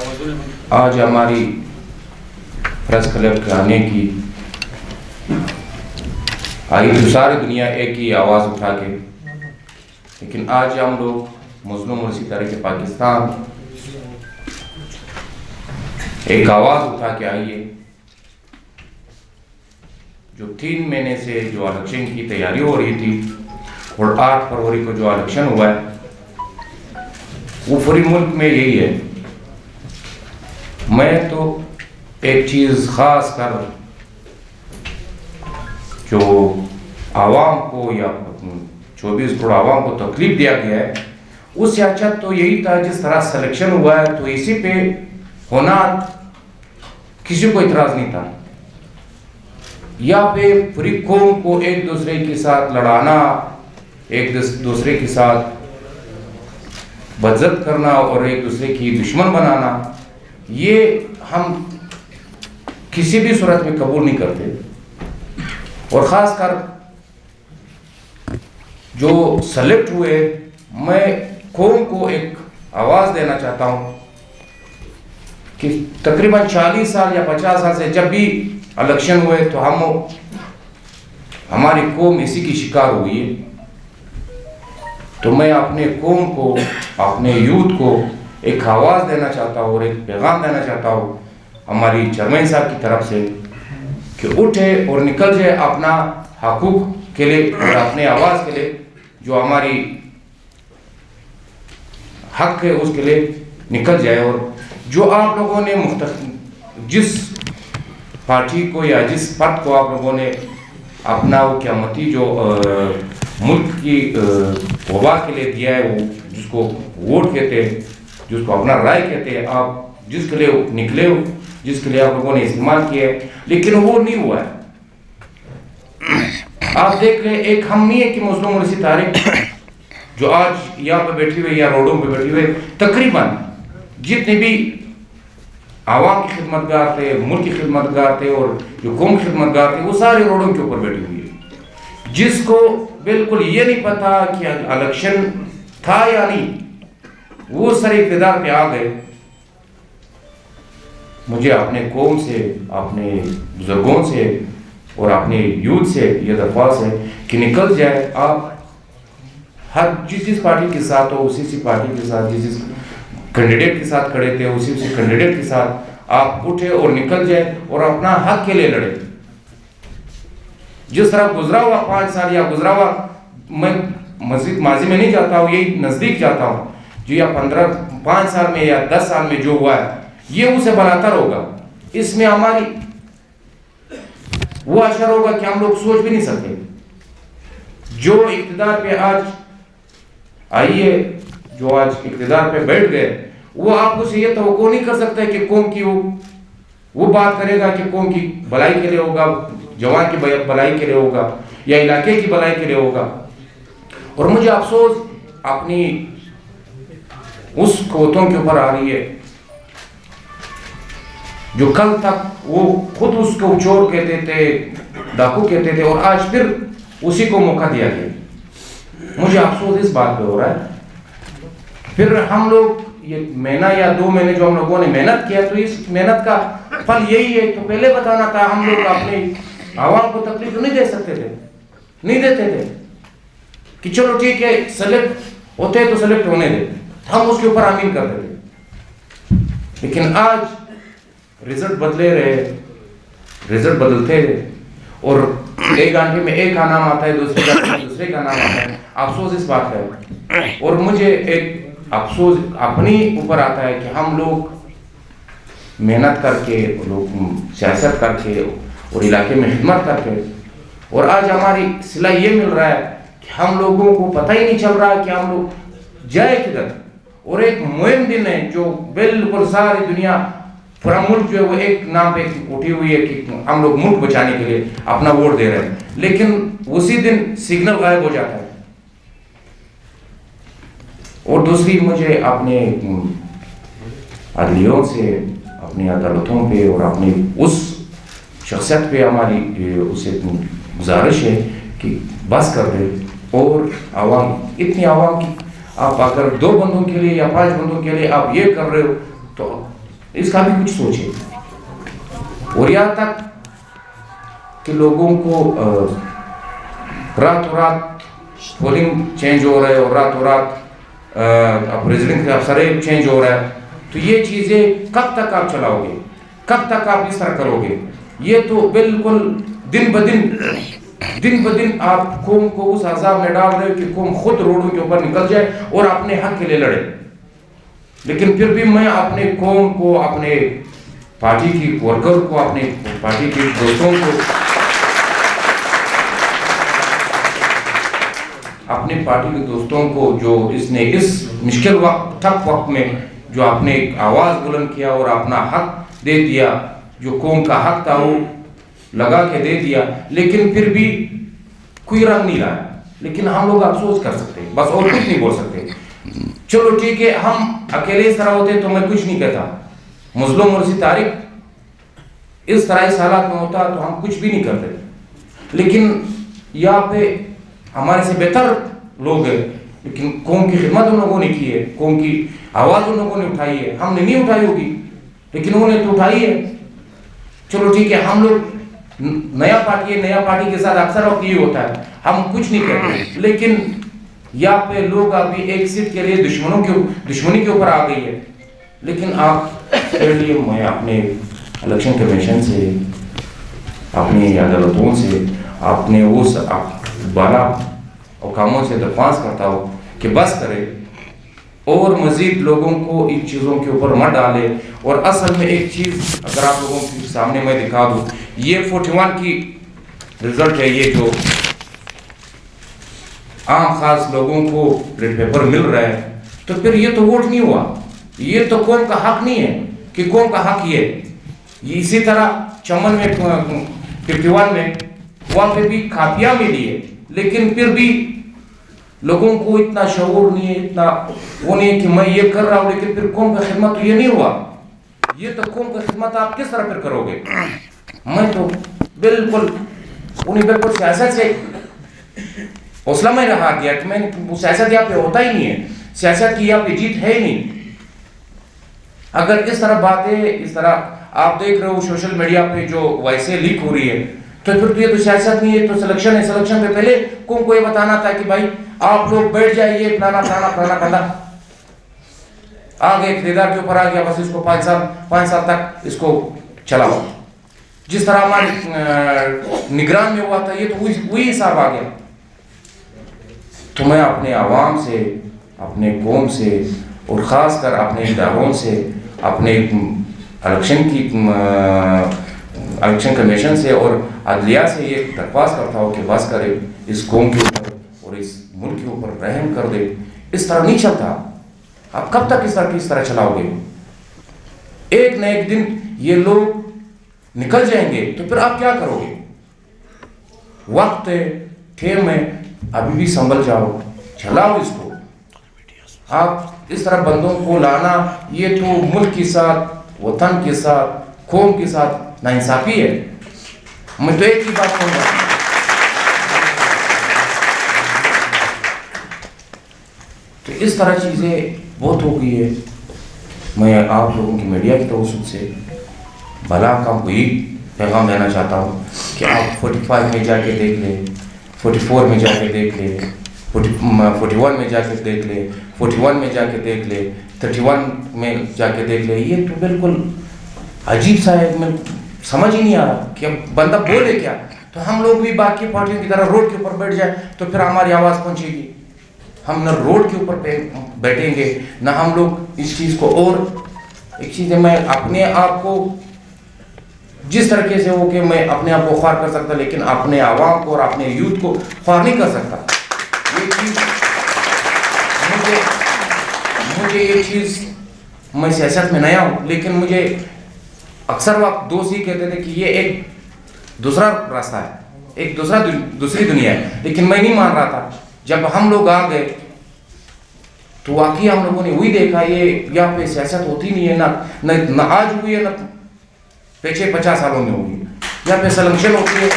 آج ہماری press club کے آنے کی آئی تو ساری دنیا ایک ہی آواز اٹھا کے، لیکن آج ہم لوگ مظلوم اور اسی طرح کے پاکستان ایک آواز اٹھا کے آئیے جو 3 مہینے سے جو الیکشن کی تیاری ہو رہی تھی اور 8 فروری کو جو الیکشن ہوا ہے وہ پوری ملک میں یہی ہے۔ میں تو ایک چیز خاص کر جو عوام کو یا 24 کروڑ عوام کو تکلیف دیا گیا ہے اس سے اچھا تو یہی تھا جس طرح سلیکشن ہوا ہے تو اسی پہ ہونا کسی کو اعتراض نہیں تھا۔ یہاں پہ پوری قوم کو ایک دوسرے کے ساتھ لڑانا، ایک دوسرے کے ساتھ بدعزت کرنا اور ایک دوسرے کی دشمن بنانا، یہ ہم کسی بھی صورت میں قبول نہیں کرتے۔ اور خاص کر جو سلیکٹ ہوئے، میں قوم کو ایک آواز دینا چاہتا ہوں کہ تقریباً 40 سال یا 50 سال سے جب بھی الیکشن ہوئے تو ہماری قوم اسی کی شکار ہوئی ہے۔ تو میں اپنے قوم کو، اپنے یوتھ کو ایک آواز دینا چاہتا ہوں اور ایک پیغام دینا چاہتا ہوں ہماری چیئرمین صاحب کی طرف سے کہ اٹھے اور نکل جائے اپنا حقوق کے لیے اور اپنے آواز کے لیے، جو ہماری حق ہے اس کے لیے نکل جائے۔ اور جو آپ لوگوں نے جس پارٹی کو یا جس فرد کو آپ لوگوں نے اپنا وہ قیامتی جو ملک کی وبا کے لیے دیا ہے، وہ جس کو ووٹ کہتے ہیں، جس کو اپنا رائے کہتے ہیں، آپ جس کے لیے نکلے ہو، جس کے لیے آپ لوگوں نے استعمال کیا ہے، لیکن وہ نہیں ہوا ہے۔ آپ دیکھ لیں، ایک ہم نہیں ہے کہ مظلوم اور اسی طارق جو آج یہاں پہ بیٹھی ہوئے یا روڈوں پہ بیٹھی ہوئے تقریباً جتنے بھی عوام کی خدمت گار تھے، ملک کی خدمت گار تھے اور جو قوم کی خدمت گار تھے، وہ سارے روڈوں کے اوپر بیٹھی ہوئی ہے۔ جس کو بالکل یہ نہیں پتا کہ الیکشن تھا یا نہیں، وہ سر اقتدار پہ آ گئے۔ مجھے اپنے قوم سے، اپنے بزرگوں سے اور اپنے یوتھ سے یہ درخواست ہے کہ نکل جائے، آپ ہر جس پارٹی کے ساتھ ہو اسی پارٹی کے ساتھ، جس کینڈیڈیٹ کے ساتھ کھڑے تھے اسی کینڈیڈیٹ کے ساتھ آپ اٹھے اور نکل جائے اور اپنا حق کے لیے لڑے۔ جس طرح گزرا ہوا 5 سال یا گزرا ہوا، میں مزید ماضی میں نہیں جاتا ہوں، یہی نزدیک جاتا ہوں، جو یا 5 سال میں یا 10 سال میں جو ہوا ہے یہ اسے بلاتر ہوگا۔ اس میں ہماری وہ اشر ہوگا کہ ہم لوگ سوچ بھی نہیں سکتے۔ جو اقتدار پہ آج آئیے، جو آج اقتدار پہ بیٹھ گئے، وہ آپ کو سے یہ توقع نہیں کر سکتا کہ قوم کی وہ بات کرے گا کہ قوم کی بھلائی کے لیے ہوگا، جوان کی بھلائی کے لیے ہوگا یا علاقے کی بھلائی کے لیے ہوگا۔ اور مجھے افسوس اپنی اس قوتوں کے اوپر آ رہی ہے جو کل تک وہ خود اس کو چور کہتے تھے، ڈاکو کہتے تھے، اور آج پھر اسی کو موقع دیا گیا۔ مجھے افسوس اس بات پہ ہو رہا ہے۔ پھر ہم لوگ یہ مہینہ یا 2 مہینے جو ہم لوگوں نے محنت کیا، تو اس محنت کا پھل یہی ہے۔ تو پہلے بتانا تھا، ہم لوگ اپنے عوام کو تکلیف نہیں دے سکتے تھے، نہیں دیتے تھے کہ چلو ٹھیک ہے سلیکٹ ہوتے تو سلیکٹ ہونے دے، ہم اس کے اوپر آمین کرتے تھے۔ لیکن آج رزلٹ بدلے رہے، رزلٹ بدلتے رہے، اور ایک گھنٹے میں ایک کا نام آتا ہے، دوسرے گھنٹے میں دوسرے کا نام آتا ہے۔ افسوس اس بات کا ہے، اور مجھے ایک افسوس اپنی اوپر آتا ہے کہ ہم لوگ محنت کر کے، لوگ سیاست کر کے اور علاقے میں خدمت کر کے، اور آج ہماری صلہ یہ مل رہا ہے کہ ہم لوگوں کو پتہ ہی نہیں چل رہا کہ ہم لوگ جائے کدھر۔ اور ایک مہم دن ہے جو بالکل ساری دنیا، پورا ملک جو ہے وہ ایک نام پہ اٹھی ہوئی ہے کہ ہم لوگ ملک بچانے کے لیے اپنا ووٹ دے رہے ہیں، لیکن اسی دن سگنل غائب ہو جاتا ہے۔ اور دوسری، مجھے اپنے عدلیوں سے، اپنی عدالتوں پہ اور اپنی اس شخصیت پہ ہماری اسے گزارش ہے کہ بس کر دے، اور عوام، اتنی عوام کی آپ اگر 2 بندوں کے لیے یا 5 بندوں کے لیے آپ یہ کر رہے ہو تو اس کا بھی کچھ سوچے. اور یہاں تک کہ لوگوں کو راتوں رات پولنگ چینج ہو رہا ہے اور راتوں رات پریزیڈنٹ کا افسر چینج ہو رہا ہے, تو یہ چیزیں کب تک آپ چلاؤ گے, کب تک آپ اس طرح کرو گے؟ یہ تو بالکل دن بدن آپ قوم کو اس عذاب میں ڈال رہے ہو کہ قوم خود روڈوں کے اوپر نکل جائے اور اپنے حق کے لیے لڑے. لیکن پھر بھی میں اپنے قوم کو, اپنے پارٹی کی ورکر کو, اپنے پارٹی کے دوستوں کو, اپنے پارٹی کے دوستوں کو جو اس نے اس مشکل وقت ٹف وقت میں جو اپنے آواز بلند کیا اور اپنا حق دے دیا, جو قوم کا حق تھا وہ لگا کے دے دیا, لیکن پھر بھی کوئی رنگ نہیں لایا. لیکن ہم لوگ افسوس کر سکتے ہیں بس, اور کچھ نہیں بول سکتے. چلو ٹھیک ہے, ہم اکیلے اس طرح ہوتے تو میں کچھ نہیں کہتا. مظلوم مرسی طارق اس طرح اس حالات میں ہوتا تو ہم کچھ بھی نہیں کرتے. لیکن یہاں پہ ہمارے سے بہتر لوگ ہیں, لیکن قوم کی خدمت ان لوگوں نے کی ہے, قوم کی آواز ان لوگوں نے اٹھائی ہے. ہم نے نہیں اٹھائی ہوگی لیکن انہوں نے تو اٹھائی ہے. چلو ٹھیک ہے, ہم لوگ نیا پارٹی ہے, نیا پارٹی کے ساتھ اکثر وقت یہ ہوتا ہے, ہم کچھ نہیں کرتے. لیکن یہاں پہ لوگ ابھی ایک سیٹ کے لیے دشمنی کے اوپر آ گئی ہے. لیکن آپ کے لیے میں اپنے الیکشن کمیشن سے, اپنی عدالتوں سے, اپنے اس بالا حکاموں سے درخواست کرتا ہوں کہ بس کرے اور مزید لوگوں کو ان چیزوں کے اوپر مت ڈالے. اور اصل میں ایک چیز اگر آپ لوگوں کے سامنے میں دکھا دوں, یہ 41 کی رزلٹ ہے, یہ جو عام خاص لوگوں کو ریڈ پیپر مل رہا ہے, تو پھر یہ تو ووٹ نہیں ہوا, یہ تو قوم کا حق نہیں ہے کہ قوم کا حق یہ. اسی طرح چمن میں 51 میں وہاں پہ بھی کاپیاں ملی ہے, لیکن پھر بھی لوگوں کو اتنا شعور نہیں ہے, اتنا وہ نہیں ہے کہ میں یہ کر رہا ہوں لیکن پھر قوم کا خدمت تو یہ نہیں ہوا. یہ تو قوم کا خدمت آپ کس طرح پھر کرو گے؟ میں تو بالکل سیاست سے حوصلہ میں رہا گیا کہ میں سیاست یہاں پہ ہوتا ہی نہیں ہے, سیاست کی یہاں پہ جیت ہے ہی نہیں. اگر اس طرح باتیں, اس طرح آپ دیکھ رہے ہو سوشل میڈیا پہ جو وائسیں لیک ہو رہی ہے, تو پھر تو یہ تو سیاست نہیں ہے, تو سلیکشن ہے. سلیکشن پہ پہلے قوم کو یہ بتانا تھا کہ بھائی آپ لوگ بیٹھ جائیے, پرانا بندہ آگے اقتدار کے اوپر آ گیا, بس اس کو 5 سال تک اس کو چلاؤ. جس طرح ہمارے نگران میں ہوا تھا, یہ تو وہی حساب آ گیا. تو میں اپنے عوام سے, اپنے قوم سے اور خاص کر اپنے اداروں سے, اپنے الیکشن کمیشن سے اور عدلیہ سے یہ درخواست کرتا ہوں کہ بس کرے, اس قوم کے اوپر اور اس ملک کے اوپر رحم کر دے. اس طرح نہیں چلتا. آپ کب تک اس طرح چلاؤ گے؟ ایک نہ ایک دن یہ لوگ نکل جائیں گے تو پھر آپ کیا کرو گے؟ وقت ہے, ٹھیم ہے, ابھی بھی سنبھل جاؤ, چلاؤ اس کو. آپ اس طرح بندوں کو لانا, یہ تو ملک کے ساتھ, وطن کے ساتھ, قوم کے ساتھ ناانصافی ہے. میں تو ایک ہی بات کہوں گا, تو اس طرح چیزیں بہت ہو گئی ہے. میں آپ لوگوں کی میڈیا کی توسط سے بھلا کام کو یہی پیغام دینا چاہتا ہوں کہ آپ 45 میں جا کے دیکھ لیں, 44 میں جا کے دیکھ لیں, 41 میں جا کے دیکھ لیں, 41 میں جا کے دیکھ لیں, 31 میں جا کے دیکھ لیں. یہ تو بالکل عجیب سا ہے, میں سمجھ ہی نہیں آ رہا کہ بندہ بولے کیا. تو ہم لوگ بھی باقی پارٹیوں کی طرح روڈ کے اوپر بیٹھ جائیں تو پھر ہماری آواز پہنچے گی. ہم نہ روڈ کے اوپر بیٹھیں گے, نہ ہم لوگ اس چیز کو. اور ایک چیز ہے, میں اپنے آپ کو جس طریقے سے ہو کہ میں اپنے آپ کو خوار کر سکتا, لیکن اپنے عوام کو اور اپنے یوتھ کو خوار نہیں کر سکتا. یہ چیز مجھے یہ چیز, میں سیاست میں نیا ہوں, لیکن مجھے اکثر وقت دوست ہی کہتے تھے کہ یہ ایک دوسرا راستہ ہے, ایک دوسری دنیا ہے. لیکن میں نہیں مان رہا تھا. جب ہم لوگ آ گئے تو واقعی ہم لوگوں نے وہی دیکھا, یہ یہاں پہ سیاست ہوتی نہیں ہے, نہ آج ہوئی ہے, نہ پچھلے 50 سالوں میں ہوگی. یہاں پہ سلیکشن ہوتی ہے,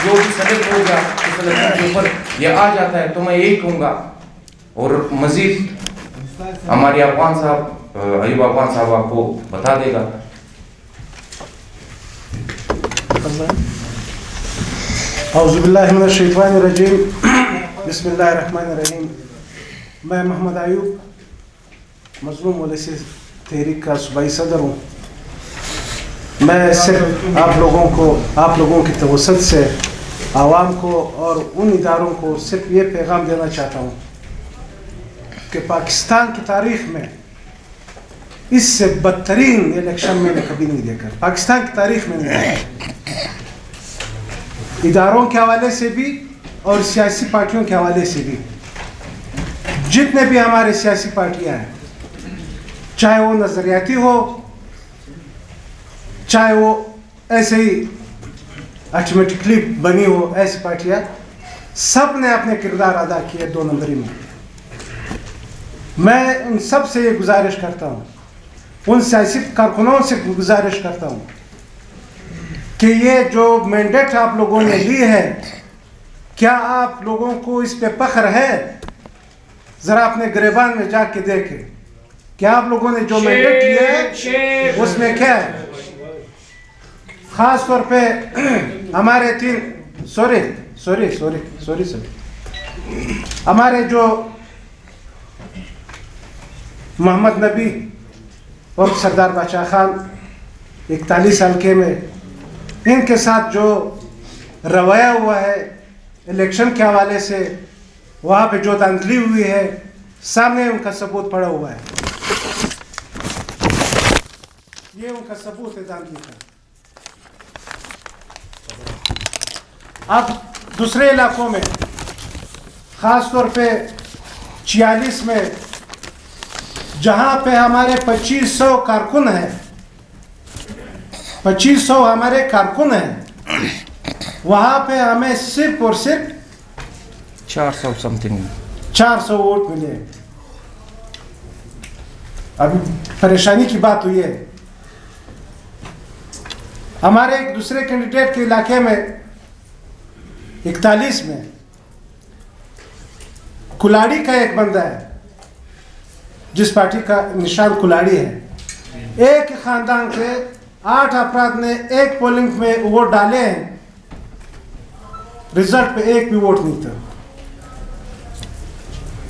جو بھی سلیکٹ ہو گیا تو سلیکشن کے اوپر یہ آ جاتا ہے. تو میں یہی کہوں گا, اور مزید ہمارے افغان صاحب ایوب افغان صاحب آپ کو بتا دے گا. اعوذ باللہ من الشیطان الرجیم بسم اللہ الرحمن الرحیم. میں محمد ایوب مظلوم مولسی تحریک کا صوبائی صدر ہوں. میں صرف آپ لوگوں کی توسط سے عوام کو اور ان اداروں کو صرف یہ پیغام دینا چاہتا ہوں کہ پاکستان کی تاریخ میں اس سے بدترین الیکشن میں نے کبھی نہیں دیکھا. پاکستان کی تاریخ میں نہیں دیکھا. اداروں کے حوالے سے بھی اور سیاسی پارٹیوں کے حوالے سے بھی. جتنے بھی ہمارے سیاسی پارٹیاں ہیں, چاہے وہ نظریاتی ہو, چاہے وہ ایسے ہی آٹومیٹکلی بنی ہو, ایسی پارٹیاں سب نے اپنے کردار ادا کیے 2 نمبری میں. میں ان سب سے یہ گزارش کرتا ہوں, ان سیاسی کارکنوں سے گزارش کرتا ہوں کہ یہ جو مینڈیٹ آپ لوگوں نے لی ہے, کیا آپ لوگوں کو اس پہ فخر ہے؟ ذرا اپنے گریبان میں جا کے دیکھیں کہ آپ لوگوں نے جو مینڈیٹ لیا ہے اس میں کیا ہے. خاص طور پہ ہمارے ہمارے جو محمد نبی اور سردار بادشاہ خان 41 حلقے میں ان کے ساتھ جو رویہ ہوا ہے الیکشن کے حوالے سے, وہاں پہ جو دھاندلی ہوئی ہے, سامنے ان کا ثبوت پڑا ہوا ہے. یہ ان کا ثبوت ہے دھاندلی کا. اب دوسرے علاقوں میں, خاص طور پہ 46 میں, جہاں پہ ہمارے 2500 کارکن ہیں, 2500 ہمارے کارکن ہیں, وہاں پہ ہمیں صرف اور صرف 400 ووٹ ملے. اب پریشانی کی بات ہوئی ہے. ہمارے ایک دوسرے کینڈیڈیٹ کے علاقے میں 41 میں کلاڑی کا ایک بندہ ہے, جس پارٹی کا نشان کلاڑی ہے. ایک خاندان کے 8 افراد نے ایک پولنگ میں ووٹ ڈالے ہیں, رزلٹ پہ ایک بھی ووٹ نہیں تھا.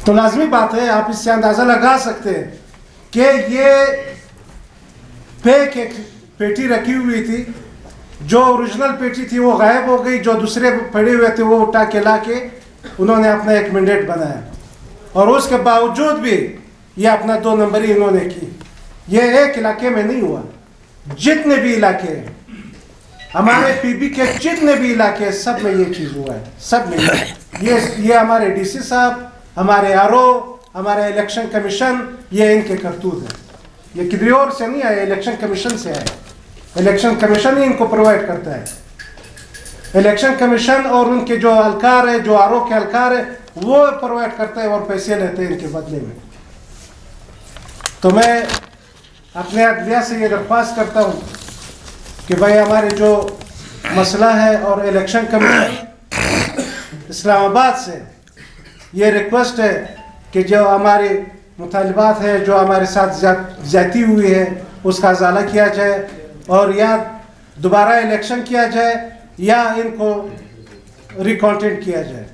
تو لازمی بات ہے, آپ اس سے اندازہ لگا سکتے ہیں کہ یہ فیک ایک پیٹی رکھی ہوئی تھی. جو اوریجنل پیٹی تھی وہ غائب ہو گئی, جو دوسرے پڑے ہوئے تھے وہ اٹھا کے لا کے انہوں نے اپنا ایک مینڈیٹ بنایا, اور اس کے باوجود بھی یہ اپنا 2 نمبری انہوں نے کی. یہ ایک علاقے میں نہیں ہوا, جتنے بھی علاقے ہیں ہمارے پی بی کے, جتنے بھی علاقے ہیں, سب میں یہ چیز ہوا ہے. سب میں یہ ہمارے ڈی سی صاحب, ہمارے آر او, ہمارے الیکشن کمیشن, یہ ان کے کرتوت ہے. یہ کسی اور سے نہیں آئے, الیکشن کمیشن سے آئے. الیکشن کمیشن ہی ان کو پرووائڈ کرتا ہے. الیکشن کمیشن اور ان کے جو اہلکار ہیں, جو آر او کے اہلکار ہیں, وہ پرووائڈ کرتا ہے اور پیسے لیتے ہیں ان کے بدلے میں. تو میں اپنے عدلیہ سے یہ درخواست کرتا ہوں کہ بھائی ہمارے جو مسئلہ ہے, اور الیکشن کمیشن اسلام آباد سے یہ ریکویسٹ ہے کہ جو ہمارے مطالبات ہیں, جو ہمارے ساتھ زیادتی ہوئی ہے, اس کا ازالہ کیا جائے, اور یا دوبارہ الیکشن کیا جائے یا ان کو ریکانٹینٹ کیا جائے.